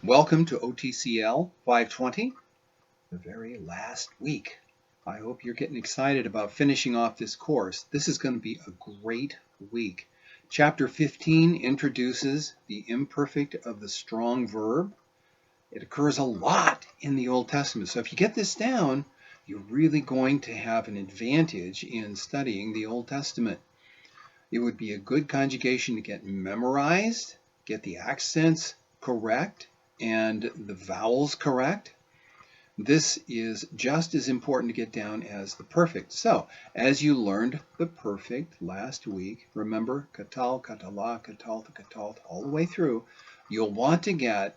Welcome to OTCL 520, the very last week. I hope you're getting excited about finishing off this course. This is going to be a great week. Chapter 15 introduces the imperfect of the strong verb. It occurs a lot in the Old Testament. So if you get this down, you're really going to have an advantage in studying the Old Testament. It would be a good conjugation to get memorized, get the accents correct, and the vowels correct. This is just as important to get down as the perfect. So, as you learned the perfect last week, remember katal, katala, katalta, katalt, all the way through, you'll want to get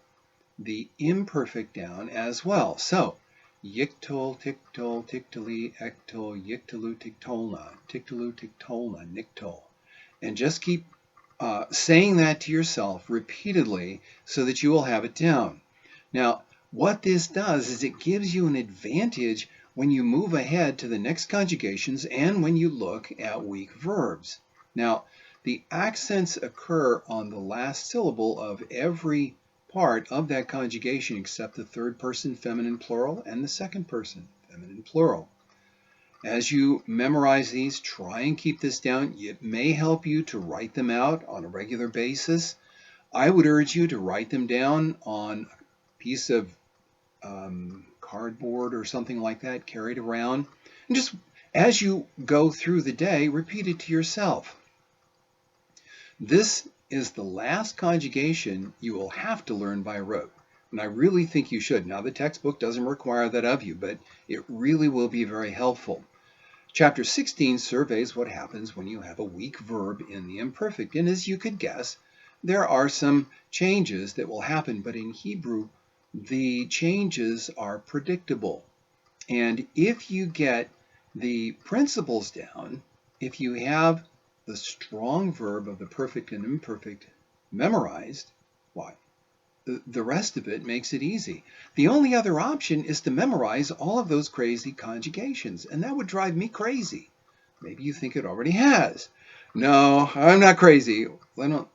the imperfect down as well. So, yiktol, tiktol, tiktali, ektol, yiktalu, tiktolna, tiktalu, tiktolna, niktol. And just keep saying that to yourself repeatedly so that you will have it down. Now, what this does is it gives you an advantage when you move ahead to the next conjugations and when you look at weak verbs. Now, the accents occur on the last syllable of every part of that conjugation except the third person feminine plural and the second person feminine plural. As you memorize these, try and keep this down. It may help you to write them out on a regular basis. I would urge you to write them down on a piece of cardboard or something like that, carry it around. And just as you go through the day, repeat it to yourself. This is the last conjugation you will have to learn by rote. And I really think you should. Now, the textbook doesn't require that of you, but it really will be very helpful. Chapter 16 surveys what happens when you have a weak verb in the imperfect. And as you could guess, there are some changes that will happen, but in Hebrew, the changes are predictable. And if you get the principles down, if you have the strong verb of the perfect and imperfect memorized, why? The rest of it makes it easy. The only other option is to memorize all of those crazy conjugations, and that would drive me crazy. Maybe you think it already has. No, I'm not crazy. I don't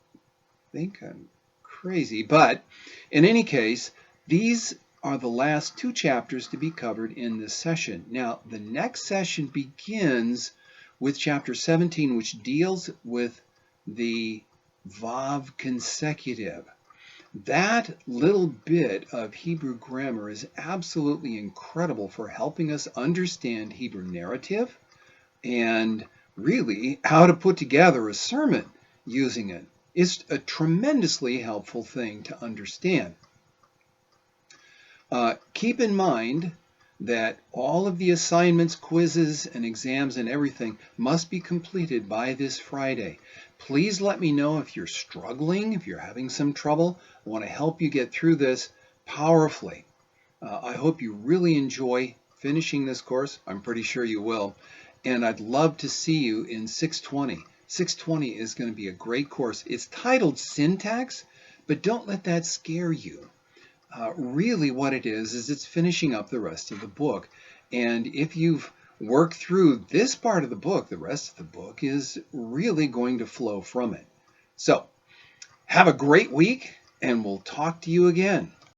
think I'm crazy, but in any case, these are the last two chapters to be covered in this session. Now, the next session begins with chapter 17, which deals with the Vav consecutive. That little bit of Hebrew grammar is absolutely incredible for helping us understand Hebrew narrative and really how to put together a sermon using it. It's a tremendously helpful thing to understand. Keep in mind that all of the assignments, quizzes, and exams and everything must be completed by this Friday. Please let me know if you're struggling, if you're having some trouble. I want to help you get through this powerfully. I hope you really enjoy finishing this course. I'm pretty sure you will. And I'd love to see you in 620. 620 is going to be a great course. It's titled Syntax, but don't let that scare you. Really what it is it's finishing up the rest of the book. And if you've worked through this part of the book, the rest of the book is really going to flow from it. So have a great week, and we'll talk to you again.